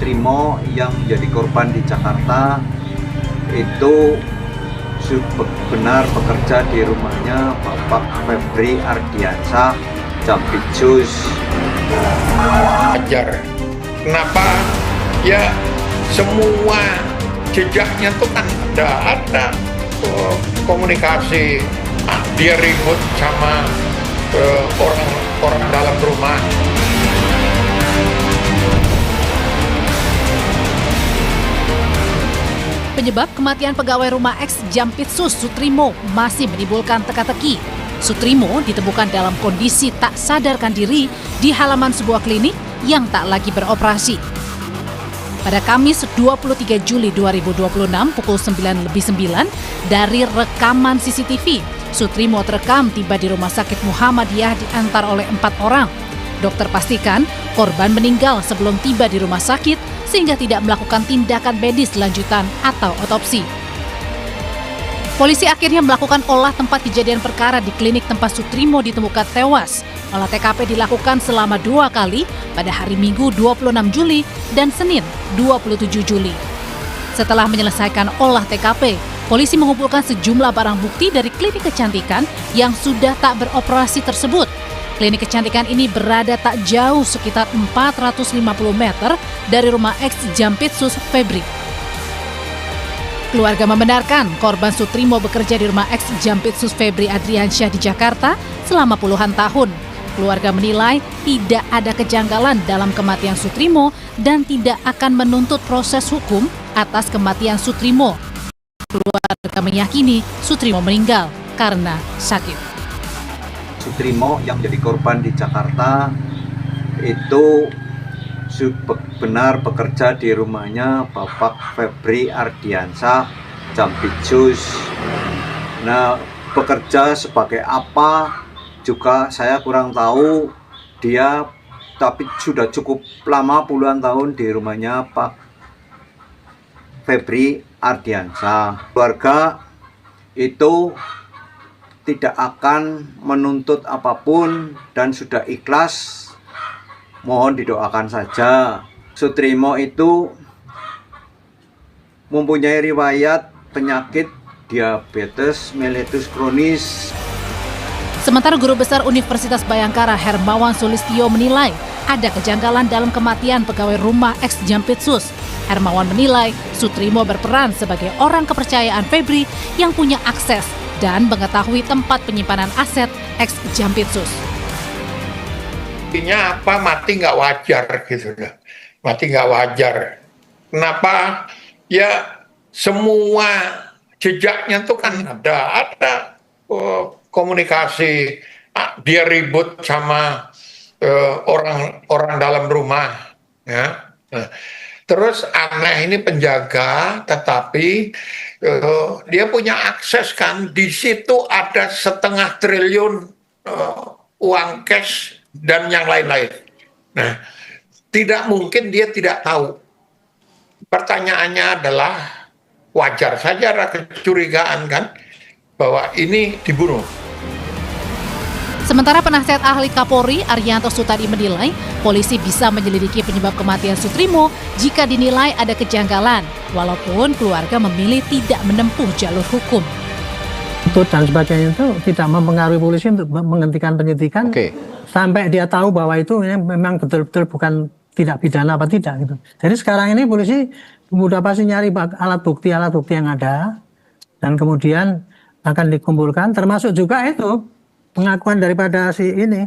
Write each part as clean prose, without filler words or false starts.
Sutrimo yang menjadi korban di Jakarta itu benar bekerja di rumahnya Bapak Febri Ardiansyah, Jampitsus. Wajar. Kenapa? Ya semua jejaknya tuh kan ada komunikasi. Dia ribut sama orang dalam rumah. Penyebab kematian pegawai rumah ex Jampitsus Sutrimo masih menimbulkan teka-teki. Sutrimo ditemukan dalam kondisi tak sadarkan diri di halaman sebuah klinik yang tak lagi beroperasi. Pada Kamis 23 Juli 2026 pukul 9:09 dari rekaman CCTV, Sutrimo terekam tiba di Rumah Sakit Muhammadiyah diantar oleh 4 orang. Dokter pastikan korban meninggal sebelum tiba di rumah sakit sehingga tidak melakukan tindakan medis lanjutan atau otopsi. Polisi akhirnya melakukan olah tempat kejadian perkara di klinik tempat Sutrimo ditemukan tewas. Olah TKP dilakukan selama 2 kali pada hari Minggu 26 Juli dan Senin 27 Juli. Setelah menyelesaikan olah TKP, polisi mengumpulkan sejumlah barang bukti dari klinik kecantikan yang sudah tak beroperasi tersebut. Klinik kecantikan ini berada tak jauh sekitar 450 meter dari rumah ex Jampitsus Febri. Keluarga membenarkan korban Sutrimo bekerja di rumah ex Jampitsus Febri Ardiansyah di Jakarta selama puluhan tahun. Keluarga menilai tidak ada kejanggalan dalam kematian Sutrimo dan tidak akan menuntut proses hukum atas kematian Sutrimo. Keluarga meyakini Sutrimo meninggal karena sakit. Sutrimo yang menjadi korban di Jakarta itu benar bekerja di rumahnya Bapak Febri Ardiansyah, Jampitsus. Nah, bekerja sebagai apa juga saya kurang tahu dia, tapi sudah cukup lama puluhan tahun di rumahnya Pak Febri Ardiansyah. Keluarga itu tidak akan menuntut apapun dan sudah ikhlas. Mohon didoakan saja. Sutrimo itu mempunyai riwayat penyakit diabetes mellitus kronis. Sementara Guru Besar Universitas Bhayangkara Hermawan Sulistyo menilai ada kejanggalan dalam kematian pegawai rumah ex Jampitsus. Hermawan menilai Sutrimo berperan sebagai orang kepercayaan Febri yang punya akses dan mengetahui tempat penyimpanan aset ex Jampitsus. Intinya apa, mati nggak wajar gitu loh. Mati nggak wajar. Kenapa? Ya semua jejaknya tuh kan ada komunikasi. Dia ribut sama orang dalam rumah. Ya. Nah, terus aneh ini penjaga, tetapi dia punya akses kan, di situ ada 1,5 triliun uang cash dan yang lain-lain. Nah, tidak mungkin dia tidak tahu. Pertanyaannya adalah wajar saja ada kecurigaan kan bahwa ini dibunuh. Sementara penasihat ahli Kapolri Arianto Sutadi menilai polisi bisa menyelidiki penyebab kematian Sutrimo jika dinilai ada kejanggalan, walaupun keluarga memilih tidak menempuh jalur hukum. Itu dan sebagainya itu tidak mempengaruhi polisi untuk menghentikan penyidikan sampai dia tahu bahwa itu memang betul-betul bukan tidak pidana apa tidak gitu. Jadi sekarang ini polisi mudah pasti nyari alat bukti yang ada dan kemudian akan dikumpulkan, termasuk juga itu pengakuan daripada si ini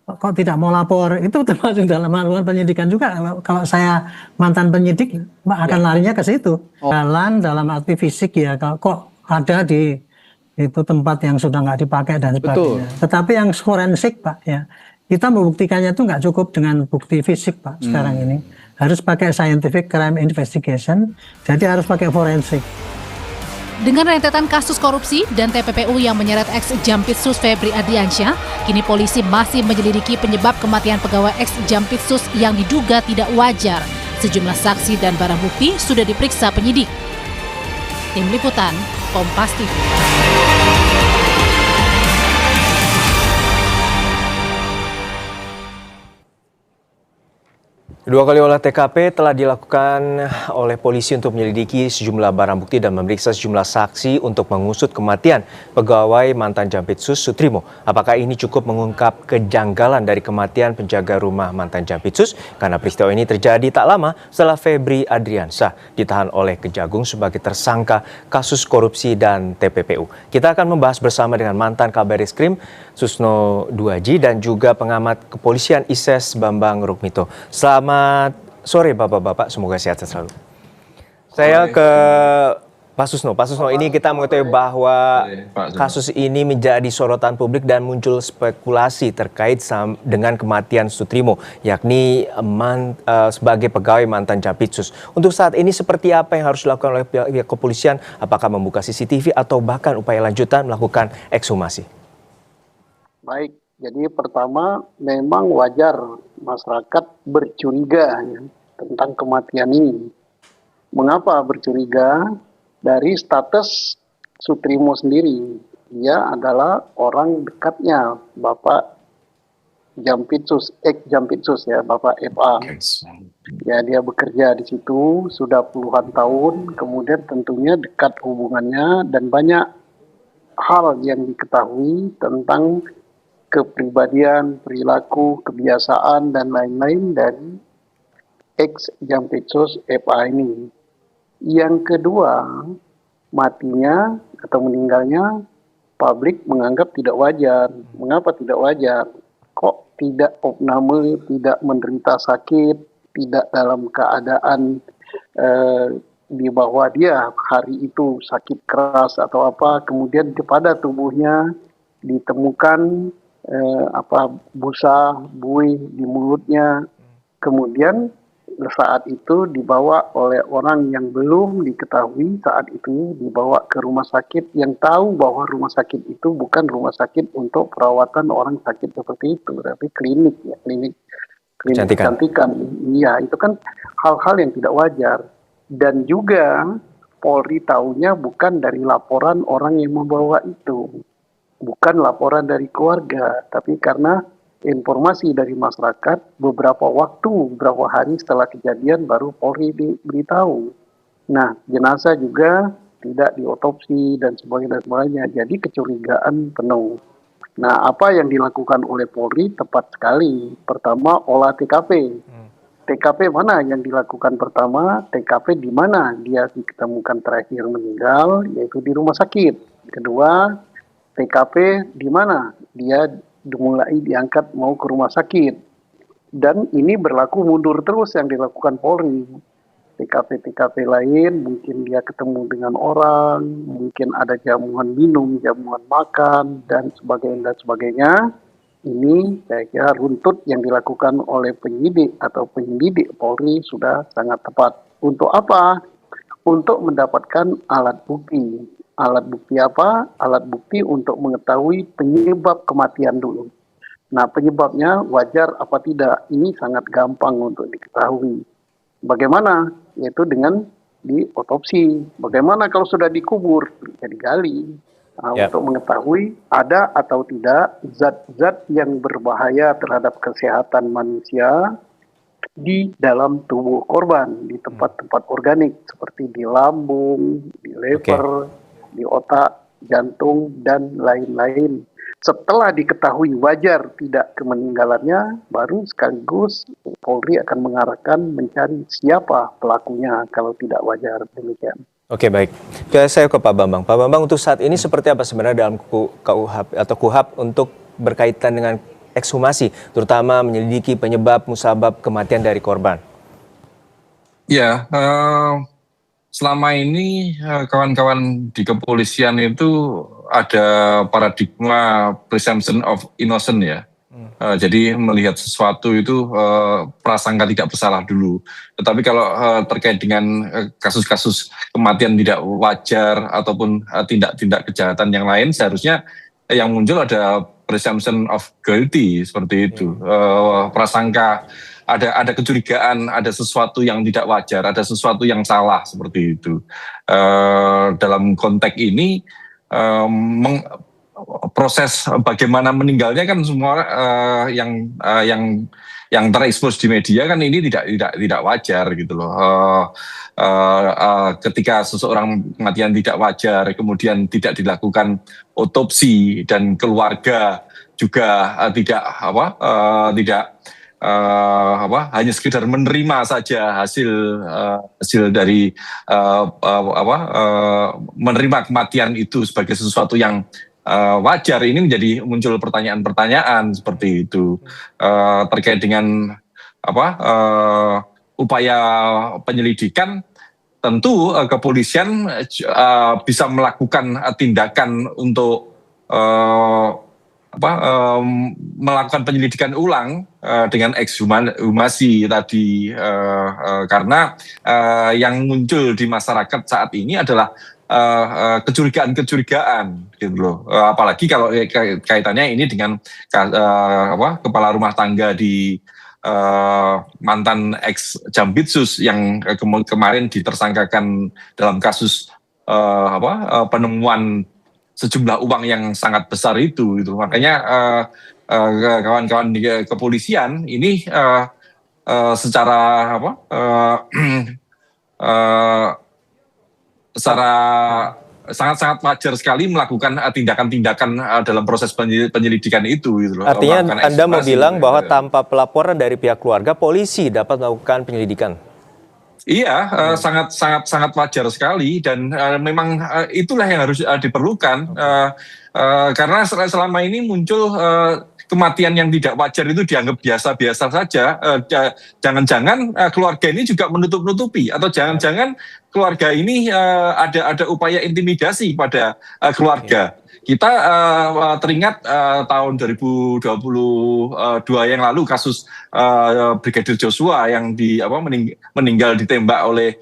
kok tidak mau lapor, itu termasuk dalam melakukan penyidikan juga. Kalau saya mantan penyidik akan larinya ke situ. Jalan dalam arti fisik ya, kok ada di itu tempat yang sudah nggak dipakai dan sebagainya. Tetapi yang forensik Pak ya, kita membuktikannya itu nggak cukup dengan bukti fisik Pak sekarang ini. Harus pakai scientific crime investigation, jadi harus pakai forensik. Dengan rentetan kasus korupsi dan TPPU yang menyeret ex Jampitsus Febri Ardiansyah, kini polisi masih menyelidiki penyebab kematian pegawai ex Jampitsus yang diduga tidak wajar. Sejumlah saksi dan barang bukti sudah diperiksa penyidik. Tim Liputan, Kompas TV. Dua kali olah TKP telah dilakukan oleh polisi untuk menyelidiki sejumlah barang bukti dan memeriksa sejumlah saksi untuk mengusut kematian pegawai mantan Jampitsus Sutrimo. Apakah ini cukup mengungkap kejanggalan dari kematian penjaga rumah mantan Jampitsus? Karena peristiwa ini terjadi tak lama setelah Febri Adriansyah ditahan oleh Kejagung sebagai tersangka kasus korupsi dan TPPU. Kita akan membahas bersama dengan mantan Kabarizkrim Susno Duaji dan juga pengamat kepolisian ISES Bambang Rukmito. Selamat sore Bapak-Bapak, semoga sehat selalu. Saya ke Pak Susno. Pak Susno, ini kita mengetahui bahwa kasus ini menjadi sorotan publik dan muncul spekulasi terkait dengan kematian Sutrimo, yakni sebagai pegawai mantan Jampitsus. Untuk saat ini seperti apa yang harus dilakukan oleh pihak kepolisian? Apakah membuka CCTV atau bahkan upaya lanjutan melakukan ekshumasi? Baik, jadi pertama memang wajar masyarakat bercuriga ya, tentang kematian ini. Mengapa bercuriga? Dari status Sutrimo sendiri, dia adalah orang dekatnya Bapak Jampitsus, ex-Jampitsus ya, Bapak FA. Ya, dia bekerja di situ sudah puluhan tahun, kemudian tentunya dekat hubungannya dan banyak hal yang diketahui tentang kepribadian, perilaku, kebiasaan, dan lain-lain dari ex-Jampitsus FA ini. Yang kedua, matinya atau meninggalnya publik menganggap tidak wajar. Mengapa tidak wajar? Kok tidak opname, tidak menderita sakit, tidak dalam keadaan di bawah dia hari itu sakit keras atau apa, kemudian pada tubuhnya ditemukan busa, buih di mulutnya, kemudian saat itu dibawa oleh orang yang belum diketahui saat itu, dibawa ke rumah sakit yang tahu bahwa rumah sakit itu bukan rumah sakit untuk perawatan orang sakit seperti itu, tapi klinik ya, klinik kecantikan. Iya, itu kan hal-hal yang tidak wajar. Dan juga Polri tahunya bukan dari laporan orang yang membawa itu, bukan laporan dari keluarga, tapi karena informasi dari masyarakat beberapa hari setelah kejadian baru Polri diberitahu. Nah, jenazah juga tidak diotopsi dan sebagainya. Jadi kecurigaan penuh. Nah, apa yang dilakukan oleh Polri tepat sekali. Pertama, olah TKP. TKP mana yang dilakukan pertama? TKP di mana dia ditemukan terakhir meninggal, yaitu di rumah sakit. Kedua, TKP di mana dia mulai diangkat mau ke rumah sakit. Dan ini berlaku mundur terus yang dilakukan Polri. TKP-TKP lain, mungkin dia ketemu dengan orang, mungkin ada jamuan minum, jamuan makan, dan sebagainya. Ini saya kira runtut yang dilakukan oleh penyidik atau penyelidik Polri sudah sangat tepat. Untuk apa? Untuk mendapatkan alat bukti. Alat bukti apa? Alat bukti untuk mengetahui penyebab kematian dulu. Nah, penyebabnya wajar apa tidak? Ini sangat gampang untuk diketahui. Bagaimana? Yaitu dengan diotopsi. Bagaimana kalau sudah dikubur? Bisa digali. Untuk mengetahui ada atau tidak zat-zat yang berbahaya terhadap kesehatan manusia di dalam tubuh korban, di tempat-tempat organik seperti di lambung, di lever, di otak, jantung, dan lain-lain. Setelah diketahui wajar tidak kemeninggalannya, baru sekaligus Polri akan mengarahkan mencari siapa pelakunya kalau tidak wajar, demikian. Oke, baik. Saya ke Pak Bambang. Pak Bambang, untuk saat ini seperti apa sebenarnya dalam KUHAP untuk berkaitan dengan ekshumasi, terutama menyelidiki penyebab musabab kematian dari korban? Ya, selama ini kawan-kawan di kepolisian itu ada paradigma presumption of innocent ya. Jadi melihat sesuatu itu prasangka tidak bersalah dulu. Tetapi kalau terkait dengan kasus-kasus kematian tidak wajar ataupun tindak-tindak kejahatan yang lain, seharusnya yang muncul ada presumption of guilty seperti itu. Prasangka, ada kecurigaan, ada sesuatu yang tidak wajar, ada sesuatu yang salah seperti itu. Dalam konteks ini proses bagaimana meninggalnya kan semua yang yang terekspos di media kan ini tidak wajar gitu loh. Ketika seseorang kematian tidak wajar, kemudian tidak dilakukan otopsi dan keluarga juga tidak hanya sekedar menerima saja hasil dari menerima kematian itu sebagai sesuatu yang wajar. Ini menjadi muncul pertanyaan-pertanyaan seperti itu terkait dengan upaya penyelidikan. Tentu kepolisian bisa melakukan tindakan untuk melakukan penyelidikan ulang dengan ekshumasi tadi karena yang muncul di masyarakat saat ini adalah kecurigaan gitu loh, apalagi kalau kaitannya ini dengan kepala rumah tangga di mantan ex Jampitsus yang kemarin ditersangkakan dalam kasus penemuan sejumlah uang yang sangat besar itu gitu. Makanya kawan-kawan di kepolisian ini secara sangat-sangat wajar sekali melakukan tindakan-tindakan dalam proses penyelidikan itu gitu loh. Artinya Anda mau bilang bahwa tanpa pelaporan dari pihak keluarga, polisi dapat melakukan penyelidikan? Iya, sangat wajar sekali dan memang itulah yang harus diperlukan karena selama ini muncul kematian yang tidak wajar itu dianggap biasa-biasa saja. Jangan-jangan keluarga ini juga menutup-nutupi atau jangan-jangan keluarga ini ada upaya intimidasi pada keluarga. Kita teringat tahun 2022 yang lalu kasus Brigadir Joshua yang meninggal ditembak oleh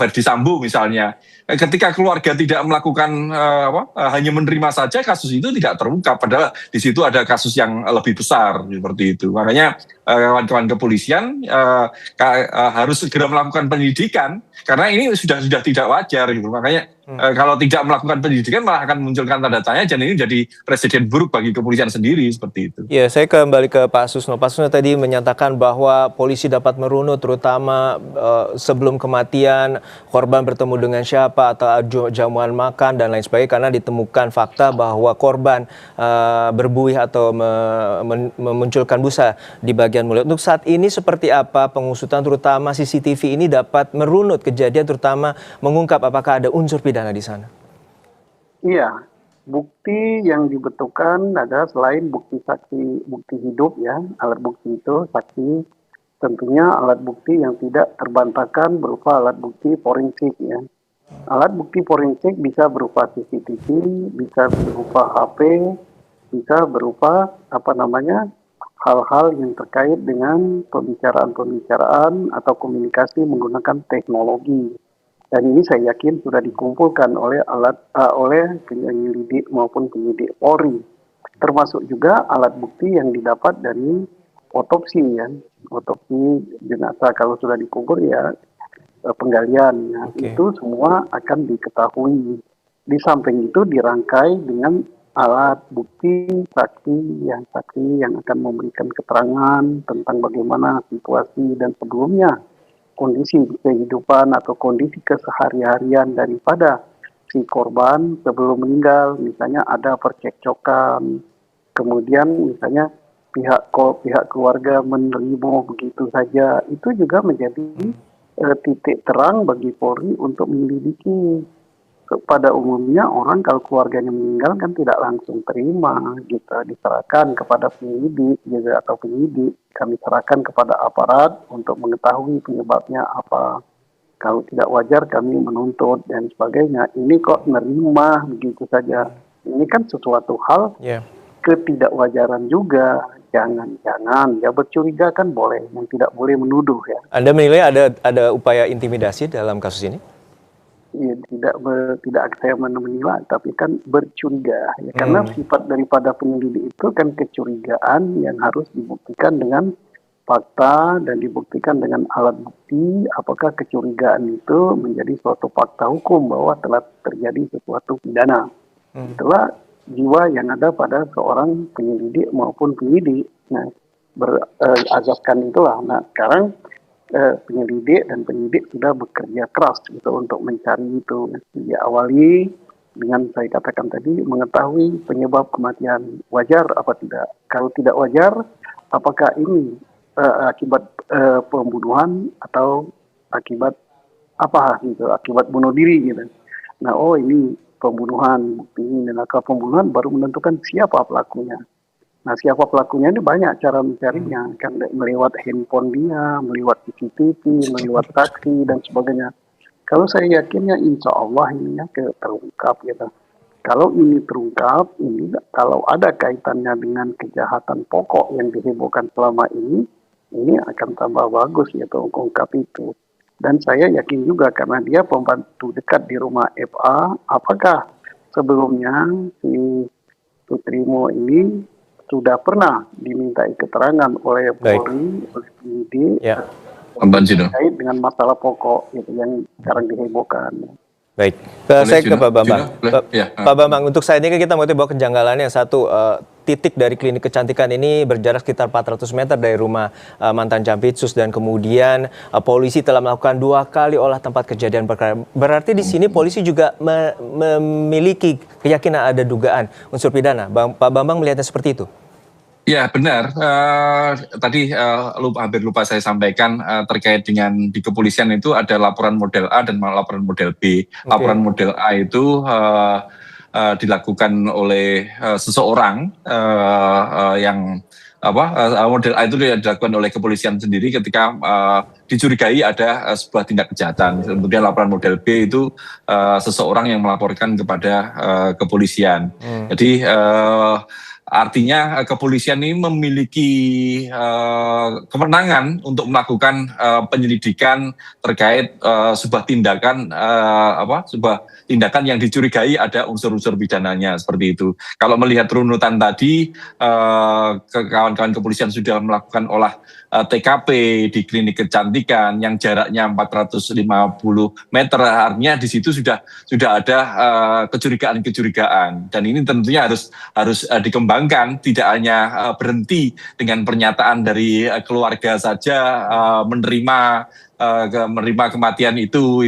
Verdi Sambo misalnya. Ketika keluarga tidak melakukan hanya menerima saja, kasus itu tidak terungkap. Padahal di situ ada kasus yang lebih besar seperti itu. Makanya kawan-kawan kepolisian harus segera melakukan penyidikan karena ini sudah tidak wajar gitu. Makanya kalau tidak melakukan penyidikan malah akan munculkan tanda tanya dan ini jadi presiden buruk bagi kepolisian sendiri seperti itu. Ya, saya kembali ke Pak Susno. Pak Susno tadi menyatakan bahwa polisi dapat merunut terutama sebelum kematian korban bertemu dengan siapa atau jamuan makan dan lain sebagainya karena ditemukan fakta bahwa korban berbuih atau memunculkan busa di bagian mulut. Untuk saat ini seperti apa pengusutan terutama CCTV ini dapat merunut kejadian terutama mengungkap apakah ada unsur pidana di sana? Iya, bukti yang dibutuhkan adalah selain bukti saksi, bukti hidup ya, alat bukti itu saksi, tentunya alat bukti yang tidak terbantahkan berupa alat bukti forensik ya. Alat bukti forensik bisa berupa CCTV, bisa berupa HP, bisa berupa hal-hal yang terkait dengan pembicaraan-pembicaraan atau komunikasi menggunakan teknologi. Dan ini saya yakin sudah dikumpulkan oleh penyelidik maupun penyidik Polri. Termasuk juga alat bukti yang didapat dari otopsi ya. Otopsi jenazah kalau sudah dikubur ya penggalian. Itu semua akan diketahui. Di samping itu dirangkai dengan alat bukti saksi yang akan memberikan keterangan tentang bagaimana situasi dan sebelumnya kondisi kehidupan atau kondisi kesehari-harian daripada si korban sebelum meninggal, misalnya ada percekcokan, kemudian misalnya pihak keluarga menerima begitu saja, itu juga menjadi titik terang bagi Polri untuk menyelidiki. Pada umumnya orang kalau keluarganya meninggal kan tidak langsung terima gitu, diserahkan kepada penyidik juga atau penyidik, kami serahkan kepada aparat untuk mengetahui penyebabnya apa. Kalau tidak wajar kami menuntut dan sebagainya. Ini kok menerima begitu saja. Ini kan sesuatu hal ketidakwajaran juga. Jangan-jangan ya bercuriga kan boleh, yang tidak boleh menuduh ya. Anda menilai ada upaya intimidasi dalam kasus ini? Ya, tidak saya menilai, tapi kan bercuriga ya, karena sifat daripada penyelidik itu kan kecurigaan yang harus dibuktikan dengan fakta dan dibuktikan dengan alat bukti apakah kecurigaan itu menjadi suatu fakta hukum bahwa telah terjadi sesuatu pidana. Itulah jiwa yang ada pada seorang penyelidik maupun penyidik. Nah, berazaskan itulah. Nah sekarang penyelidik dan penyidik sudah bekerja keras gitu untuk mencari itu. Diawali dengan saya katakan tadi mengetahui penyebab kematian wajar apa tidak. Kalau tidak wajar, apakah ini akibat pembunuhan atau akibat apa gitu, akibat bunuh diri gitu. Nah, ini pembunuhan, bukti ini. Nah, kalau pembunuhan baru menentukan siapa pelakunya. Nah, siapa pelakunya ini banyak cara mencarinya, kan melewat handphone dia, melewat CCTV, melewat saksi dan sebagainya. Kalau saya yakinnya insya Allah ini terungkap gitu. Kalau ini terungkap, ini kalau ada kaitannya dengan kejahatan pokok yang dihebohkan selama ini akan tambah bagus gitu ungkap itu. Dan saya yakin juga karena dia pembantu dekat di rumah FA, apakah sebelumnya si Sutrimo ini sudah pernah dimintai keterangan oleh Polri, oleh penyidik, terkait dengan masalah pokok gitu, yang sekarang dihebohkan. Baik, saya ke Pak Bambang. Pak Bambang, untuk saat ini kan kita mau bawa kejanggalannya. Satu, titik dari klinik kecantikan ini berjarak sekitar 400 meter dari rumah mantan Jampitsus, dan kemudian polisi telah melakukan 2 kali olah tempat kejadian perkara. Berarti di sini polisi juga memiliki keyakinan ada dugaan unsur pidana. Pak Bambang melihatnya seperti itu? Ya benar, tadi hampir lupa saya sampaikan terkait dengan di kepolisian itu ada laporan model A dan laporan model B. Laporan model A itu dilakukan oleh seseorang yang model A itu dilakukan oleh kepolisian sendiri ketika dicurigai ada sebuah tindak kejahatan. Kemudian laporan model B itu seseorang yang melaporkan kepada kepolisian. Jadi artinya kepolisian ini memiliki kewenangan untuk melakukan penyelidikan terkait sebuah tindakan sebuah tindakan yang dicurigai ada unsur-unsur pidananya, seperti itu. Kalau melihat runutan tadi, kawan-kawan kepolisian sudah melakukan olah TKP di klinik kecantikan yang jaraknya 450 meter, artinya di situ sudah ada kecurigaan, dan ini tentunya harus dikembangkan, tidak hanya berhenti dengan pernyataan dari keluarga saja menerima kematian itu,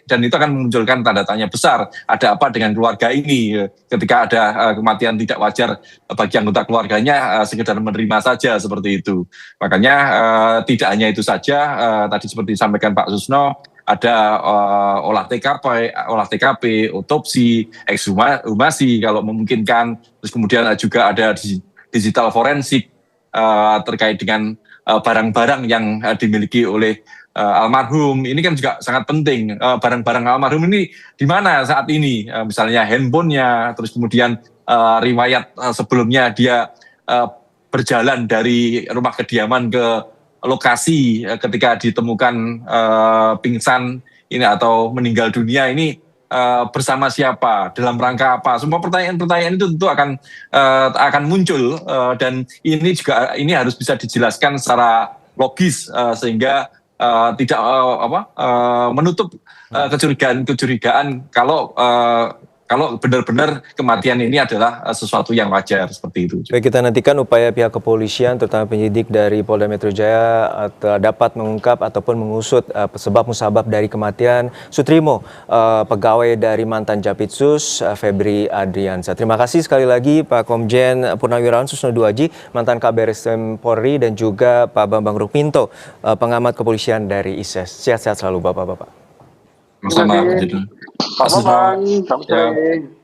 dan itu akan memunculkan tanda tanya besar. Ada apa dengan keluarga ini ketika ada kematian tidak wajar bagi anggota keluarganya, sekedar menerima saja seperti itu. Makanya tidak hanya itu saja, tadi seperti disampaikan Pak Susno, ada olah TKP, otopsi, ekshumasi kalau memungkinkan, terus kemudian juga ada digital forensik terkait dengan barang-barang yang dimiliki oleh almarhum. Ini kan juga sangat penting. Barang-barang almarhum ini di mana saat ini? Misalnya handphonenya, terus kemudian riwayat sebelumnya dia berjalan dari rumah kediaman ke lokasi ketika ditemukan pingsan ini atau meninggal dunia ini bersama siapa, dalam rangka apa? Semua pertanyaan-pertanyaan itu tentu akan muncul, dan ini harus bisa dijelaskan secara logis sehingga tidak menutup kecurigaan kalau benar-benar kematian ini adalah sesuatu yang wajar, seperti itu. Baik, kita nantikan upaya pihak kepolisian terutama penyidik dari Polda Metro Jaya dapat mengungkap ataupun mengusut sebab musabab dari kematian Sutrimo, pegawai dari mantan Jampitsus Febri Adriansyah. Terima kasih sekali lagi Pak Komjen Purnawirawan Susno Duaji, mantan Kabaireskrim Polri, dan juga Pak Bambang Rukminto, pengamat kepolisian dari ISES. Sehat-sehat selalu Bapak-bapak. Sama-sama. Pak Bambang, selamat sore.